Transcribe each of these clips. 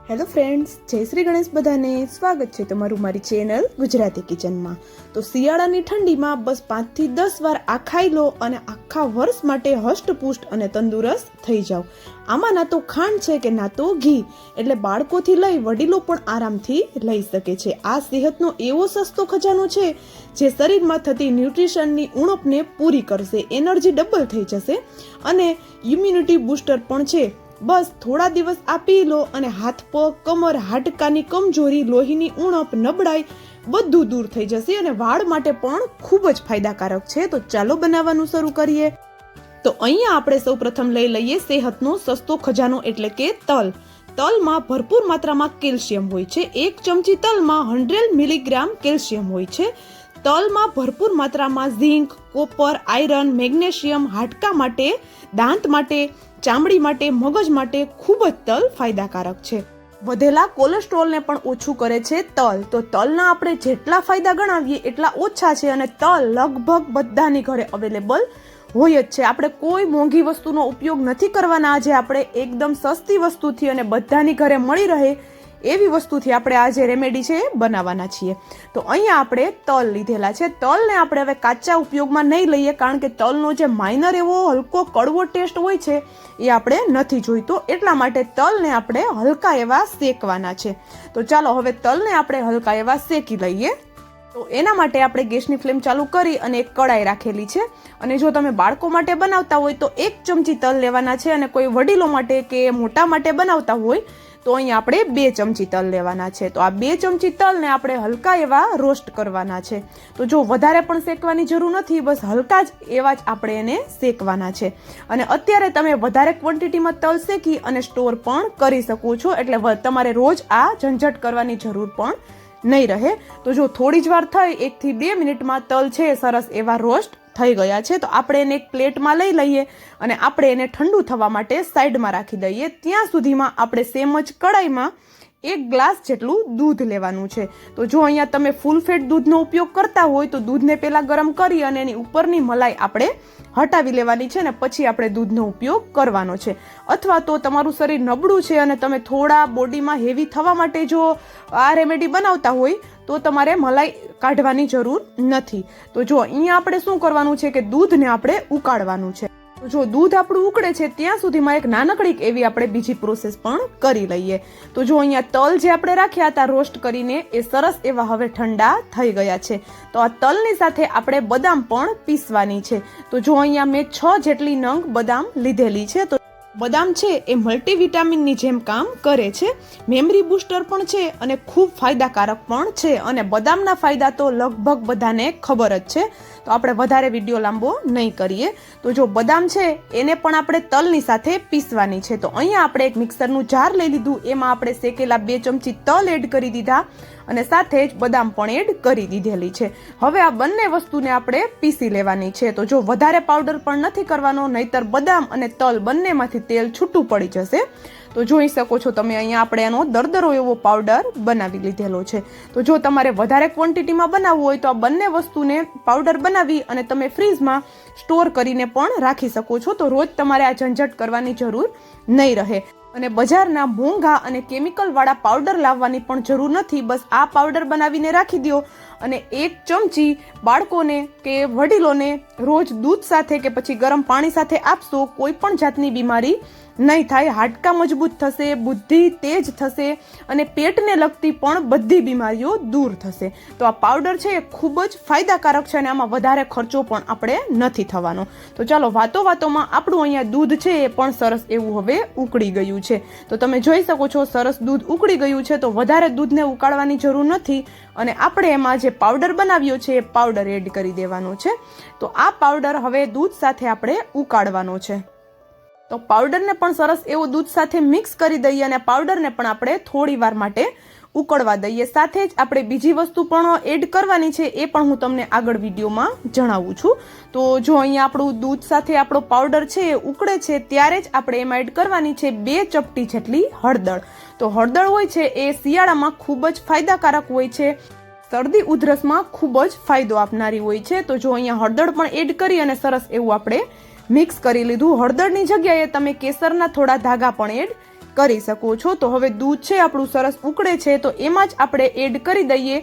Hello friends, જય શ્રી ગણેશ. બધાને સ્વાગત છે તમારું મારી ચેનલ ગુજરાતી કિચનમાં. તો શિયાળાની ઠંડીમાં બસ 5 થી 10 વાર આ ખાઈ લો અને આખા વર્ષ માટે હષ્ટપુષ્ટ અને તંદુરસ્ત થઈ જાઓ. આમાં ના તો ખાંડ છે કે ના તો ઘી, એટલે બાળકોથી લઈ વડીલો પણ આરામથી લઈ શકે છે. આ સેહતનો એવો સસ્તો ખજાનો છે જે શરીરમાં થતી ન્યુટ્રિશનની ઉણપને પૂરી કરશે, એનર્જી ડબલ થઈ જશે અને ઇમ્યુનિટી બૂસ્ટર પણ છે. બસ થોડા દિવસ આ પી લો અને હાથ પગ, કમર, હાડકાની કમજોરી, લોહીની ઉણપ, નબળાઈ બધું દૂર થઈ જશે અને વાળ માટે પણ ખૂબ જ ફાયદાકારક છે. તો ચાલો બનાવવાનું શરૂ કરીએ. તો અહીંયા આપણે સૌપ્રથમ લઈ લઈએ સેહતનો સસ્તો ખજાનો એટલે કે તલ. તલમાં ભરપૂર માત્રામાં કેલ્શિયમ હોય છે. 1 ચમચી તલમાં 100 મિલીગ્રામ કેલ્શિયમ હોય છે. તલમાં ભરપૂર માત્રામાં ઝીંક, કોપર, આયરન, મેગ્નેશિયમ હાડકા માટે, દાંત માટે, ચામડી માટે, મગજ માટે ખૂબ જ તલ ફાયદાકારક છે. વધેલા કોલેસ્ટ્રોલને પણ ઓછું કરે છે તલ. તો તલના આપણે જેટલા ફાયદા ગણાવીએ એટલા ઓછા છે અને તલ લગભગ બધાની ઘરે અવેલેબલ હોય જ છે. આપણે કોઈ મોંઘી વસ્તુનો ઉપયોગ નથી કરવાના. આજે આપણે એકદમ સસ્તી વસ્તુથી અને બધાની ઘરે મળી રહે એવી વસ્તુથી આપણે આ જે રેમેડી છે એ બનાવવાના છીએ. તો અહીંયા આપણે તલ લીધેલા છે. તલને આપણે હવે કાચા ઉપયોગમાં નહીં લઈએ, કારણ કે તલનો જે માઇનર એવો હલકો કડવો ટેસ્ટ હોય છે એ આપણે નથી જોઈતો. એટલા માટે તલને આપણે હલકા એવા શેકવાના છે. તો ચાલો હવે તલને આપણે હલકા એવા શેકી લઈએ. તો એના માટે આપણે ગેસની ફ્લેમ ચાલુ કરી અને એક કડાઈ રાખેલી છે. અને જો તમે બાળકો માટે બનાવતા હોય તો 1 ચમચી તલ લેવાના છે અને કોઈ વડીલો માટે કે મોટા માટે બનાવતા હોય તો અહીંયા આપણે 2 ચમચી તલ લેવાના છે. તો આ 2 ચમચી તલને આપણે હલકા એવા રોસ્ટ કરવાના છે. તો જો વધારે પણ શેકવાની જરૂર નથી, બસ હલકા જ એવા જ આપણે એને શેકવાના છે. અને અત્યારે તમે વધારે ક્વોન્ટિટીમાં તલ શેકી અને સ્ટોર પણ કરી શકો છો, એટલે તમારે રોજ આ ઝંઝટ કરવાની જરૂર પણ નહીં રહે. તો જો થોડી જ વાર થઈ 1 થી 2 મિનિટમાં તલ છે સરસ એવા રોસ્ટ થઈ ગયા છે. તો આપણે એને એક પ્લેટમાં લઈ લઈએ અને આપણે એને ઠંડુ થવા માટે સાઈડમાં રાખી દઈએ. ત્યાં સુધીમાં આપણે સેમ જ કડાઈમાં 1 ગ્લાસ જેટલું દૂધ લેવાનું છે. તો જો અહીંયા તમે ફૂલ ફેટ દૂધનો ઉપયોગ કરતા હોય તો દૂધને પહેલાં ગરમ કરી અને એની ઉપરની મલાઈ આપણે હટાવી લેવાની છે ને પછી આપણે દૂધનો ઉપયોગ કરવાનો છે. અથવા તો તમારું શરીર નબળું છે અને તમે થોડા બોડીમાં હેવી થવા માટે જો આ રેમેડી બનાવતા હોય તો તમારે મલાઈ કાઢવાની જરૂર નથી. તો જો અહીંયા આપણે શું કરવાનું છે કે દૂધને આપણે ઉકાળવાનું છે. તો જો દૂધ આપણું ઉકળે છે ત્યાં સુધીમાં એક નાનકડી એવી આપણે બીજી પ્રોસેસ પણ કરી લઈએ. તો જો અહીંયા તલ જે આપણે રાખ્યા હતા રોસ્ટ કરીને એ સરસ એવા હવે ઠંડા થઈ ગયા છે. તો આ તલની સાથે આપણે બદામ પણ પીસવાની છે. તો જો અહીંયા મેં 6 જેટલી નંગ બદામ લીધેલી છે. તો બદામ છે એ મલ્ટીવિટામિનની જેમ કામ કરે છે, મેમરી બૂસ્ટર પણ છે અને ખૂબ ફાયદાકારક પણ છે. અને બદામના ફાયદા તો લગભગ બધાને ખબર જ છે, તો આપણે વધારે વિડીયો લાંબો નહીં કરીએ. તો જો બદામ છે એને પણ આપણે તલની સાથે પીસવાની છે. તો અહીંયા આપણે એક મિક્સરનું જાર લઈ લીધું, એમાં આપણે શેકેલા 2 ચમચી તલ એડ કરી દીધા અને સાથે જ બદામ પણ એડ કરી દીધેલી છે. હવે આ બંને વસ્તુને આપણે પીસી લેવાની છે. તો જો વધારે પાવડર પણ નથી કરવાનો, નહીતર બદામ અને તલ બંનેમાંથી તેલ છૂટું પડી જશે. તો જોઈ શકો છો તમે અહીંયા આપણે એનો દરદરો એવો પાવડર બનાવી લીધેલો છે. તો જો તમારે વધારે ક્વોન્ટિટીમાં બનાવવું હોય તો આ બંને વસ્તુને પાવડર બનાવી અને તમે ફ્રીજમાં સ્ટોર કરીને પણ રાખી શકો છો. તો રોજ તમારે આ ઝંઝટ કરવાની જરૂર નહીં રહે. અને બજારના મોંઘા અને કેમિકલવાળા પાવડર લાવવાની પણ જરૂર નથી. બસ આ પાવડર બનાવીને રાખી દો અને 1 ચમચી બાળકોને કે વડીલોને રોજ દૂધ સાથે કે પછી ગરમ પાણી સાથે આપશો, કોઈ પણ જાતની બીમારી નહીં થાય. હાડકા મજબૂત થશે, બુદ્ધિ તેજ થશે અને પેટને લગતી પણ બધી બીમારીઓ દૂર થશે. તો આ પાવડર છે એ ખૂબ જ ફાયદાકારક છે અને આમાં વધારે ખર્ચો પણ આપણે નથી થવાનો. તો ચાલો વાતોમાં આપણું અહીંયા દૂધ છે એ પણ સરસ એવું હવે ઉકળી ગયું છે. તો તમે જોઈ શકો છો સરસ દૂધ ઉકળી ગયું છે. તો વધારે દૂધને ઉકાળવાની જરૂર નથી અને આપણે એમાં જે પાવડર બનાવ્યો છે એ પાવડર એડ કરી દેવાનો છે. તો આ પાવડર હવે દૂધ સાથે આપણે ઉકાળવાનો છે. તો પાવડરને પણ સરસ એવો દૂધ સાથે મિક્સ કરી દઈએ અને પાવડરને પણ આપણે થોડી વાર માટે ઉકળવા દઈએ. સાથે જ આપણે બીજી વસ્તુ પણ એડ કરવાની છે, એ પણ હું તમને આગળ વિડીયોમાં જણાવું છું. તો જો અહીંયા આપણું દૂધ સાથે આપણો પાવડર છે એ ઉકળે છે ત્યારે જ આપણે એમાં એડ કરવાની છે 2 ચપટી જેટલી હળદર. તો હળદર હોય છે એ શિયાળામાં ખૂબ જ ફાયદાકારક હોય છે, શરદી ઉધરસમાં ખૂબ જ ફાયદો આપનારી હોય છે. તો જો અહીંયા હળદર પણ એડ કરી અને સરસ એવું આપણે મિક્સ કરી લીધું. હળદરની જગ્યાએ તમે કેસરના થોડા ધાગા પણ એડ કરી શકો છો. તો હવે દૂધ છે આપણું સરસ ઉકળે છે તો એમાં જ આપણે એડ કરી દઈએ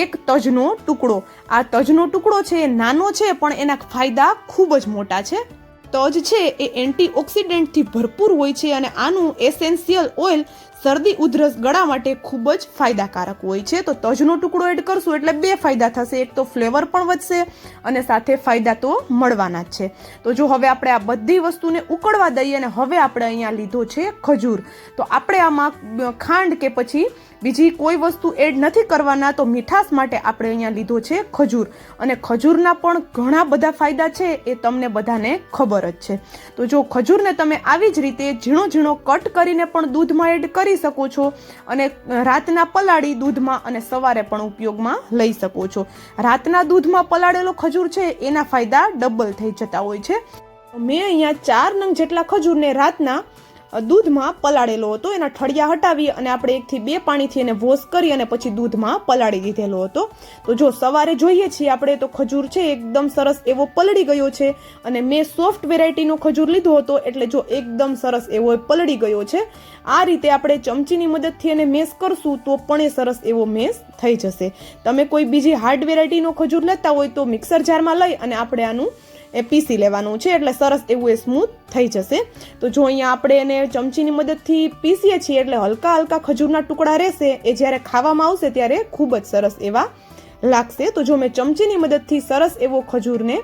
એક તજનો ટુકડો. આ તજનો ટુકડો છે એ નાનો છે પણ એના ફાયદા ખૂબ જ મોટા છે. તજ છે એ એન્ટીઓક્સિડન્ટથી ભરપૂર હોય છે અને આનું એસેન્શિયલ ઓઇલ શરદી ઉધરસ ગળા માટે ખૂબ જ ફાયદાકારક હોય છે. તો તજનો ટુકડો એડ કરશું એટલે બે ફાયદા થશે. એક તો ફ્લેવર પણ વધશે અને સાથે ફાયદા તો મળવાના જ છે. તો જો હવે આપણે આ બધી વસ્તુને ઉકળવા દઈએ અને હવે આપણે અહીંયા લીધો છે ખજૂર. તો આપણે આમાં ખાંડ કે પછી બીજી કોઈ વસ્તુ એડ નથી કરવાના. તો મીઠાશ માટે આપણે અહીંયા લીધો છે ખજૂર. અને ખજૂરના પણ ઘણા બધા ફાયદા છે એ તમને બધાને ખબર જ છે. તો જો ખજૂરને તમે આવી જ રીતે ઝીણો ઝીણો કટ કરીને પણ દૂધમાં એડ કરી શકો છો અને રાતના પલાળી દૂધમાં અને સવારે પણ ઉપયોગમાં લઈ શકો છો. રાતના દૂધમાં પલાળેલો ખજૂર છે એના ફાયદા ડબલ થઈ જતા હોય છે. મેં અહીંયા 4 નંગ જેટલા ખજૂરને રાતના દૂધમાં પલાળેલો હતો. એના ઠળિયા હટાવી અને આપણે 1 થી 2 પાણીથી એને વોશ કરી અને પછી દૂધમાં પલાળી દીધેલો હતો. તો જો સવારે જોઈએ છીએ આપણે તો ખજૂર છે એકદમ સરસ એવો પલળી ગયો છે અને મેં સોફ્ટ વેરાયટીનો ખજૂર લીધો હતો એટલે જો એકદમ સરસ એવો પલળી ગયો છે. આ રીતે આપણે ચમચીની મદદથી એને મેશ કરશું તો પણ એ સરસ એવો મેશ થઈ જશે. તમે કોઈ બીજી હાર્ડ વેરાયટીનો ખજૂર લેતા હોય તો મિક્સર જારમાં લઈ અને આપણે આનું એ પીસી લેવાનું છે એટલે સરસ એવું એ સ્મૂથ થઈ જશે. તો જો અહીંયા આપણે એને ચમચીની મદદથી પીસીએ છીએ એટલે હલકા હલકા ખજૂરના ટુકડા રહેશે. એ જ્યારે ખાવામાં આવશે ત્યારે ખૂબ જ સરસ એવા લાગશે. તો જો મેં ચમચીની મદદથી સરસ એવો ખજૂરને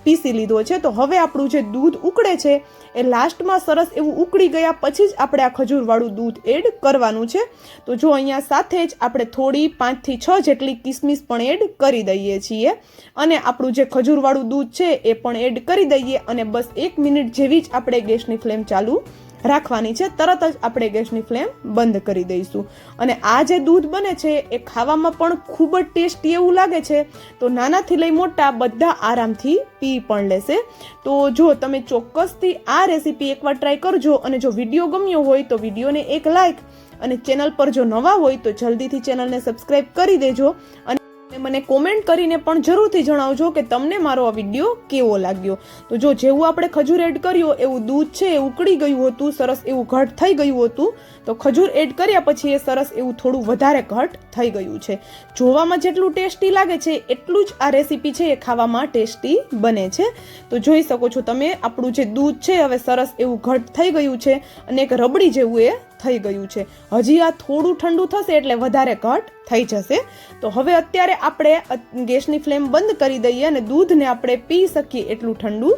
પીસી લીધો છે. તો હવે આપણું જે દૂધ ઉકળે છે એ લાસ્ટમાં સરસ એવું ઉકળી ગયા પછી જ આપણે આ ખજૂરવાળું દૂધ એડ કરવાનું છે. તો જો અહીંયા સાથે જ આપણે થોડી 5 થી 6 જેટલી કિસમિસ પણ એડ કરી દઈએ છીએ અને આપણું જે ખજૂરવાળું દૂધ છે એ પણ એડ કરી દઈએ અને બસ 1 મિનિટ જેવી જ આપણે ગેસની ફ્લેમ ચાલુ રાખવાની છે. તરત જ આપણે ગેસની ફ્લેમ બંધ કરી દઈશું. અને આ જે દૂધ બને છે એ ખાવામાં પણ ખૂબ જ ટેસ્ટી એવું લાગે છે. તો નાનાથી લઈ મોટા બધા આરામથી પી પણ લેશે. તો જો તમે ચોક્કસથી આ રેસીપી એકવાર ટ્રાય કરજો અને જો વિડીયો ગમ્યો હોય તો વિડીયોને એક લાઈક અને ચેનલ પર જો નવા હોય તો જલ્દીથી ચેનલને સબસ્ક્રાઈબ કરી દેજો. અને મને કોમેન્ટ કરીને પણ જરૂરથી જણાવજો કે તમને મારો આ વિડીયો કેવો લાગ્યો. તો જો જેવું આપણે ખજૂર એડ કર્યો એવું દૂધ છે એ ઉકળી ગયું હતું, સરસ એવું ઘટ થઈ ગયું હતું. તો ખજૂર એડ કર્યા પછી એ સરસ એવું થોડું વધારે ઘટ થઈ ગયું છે. જોવામાં જેટલું ટેસ્ટી લાગે છે એટલું જ આ રેસીપી છે એ ખાવામાં ટેસ્ટી બને છે. તો જોઈ શકો છો તમે આપણું જે દૂધ છે હવે સરસ એવું ઘટ થઈ ગયું છે અને એક રબડી જેવું એ થઈ ગયું છે. હજી આ થોડું ઠંડુ થશે એટલે વધારે ઘટ થઈ જશે. તો હવે અત્યારે આપણે ગેસની ફ્લેમ બંધ કરી દઈએ અને દૂધને આપણે પી શકીએ એટલું ઠંડુ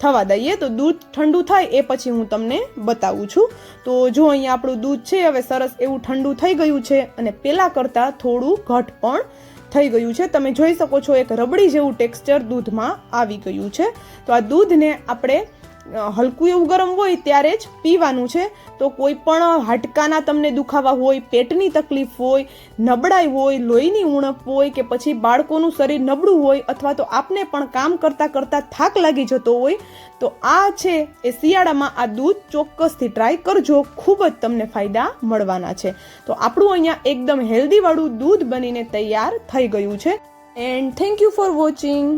થવા દઈએ. તો દૂધ ઠંડુ થાય એ પછી હું તમને બતાવું છું. તો જો અહીંયા આપણું દૂધ છે હવે સરસ એવું ઠંડુ થઈ ગયું છે અને પેલા કરતાં થોડું ઘટ પણ થઈ ગયું છે. તમે જોઈ શકો છો એક રબડી જેવું ટેક્સચર દૂધમાં આવી ગયું છે. તો આ દૂધને આપણે હલકું એવું ગરમ હોય ત્યારે જ પીવાનું છે. તો કોઈ પણ હાડકાના તમને દુખાવા હોય, પેટની તકલીફ હોય, નબળાઈ હોય, લોહીની ઉણપ હોય કે પછી બાળકોનું શરીર નબળું હોય અથવા તો આપને પણ કામ કરતાં કરતાં થાક લાગી જતો હોય તો આ છે એ શિયાળામાં આ દૂધ ચોક્કસથી ટ્રાય કરજો. ખૂબ જ તમને ફાયદા મળવાના છે. તો આપણું અહીંયા એકદમ હેલ્ધી વાળું દૂધ બનીને તૈયાર થઈ ગયું છે. And thank you for watching.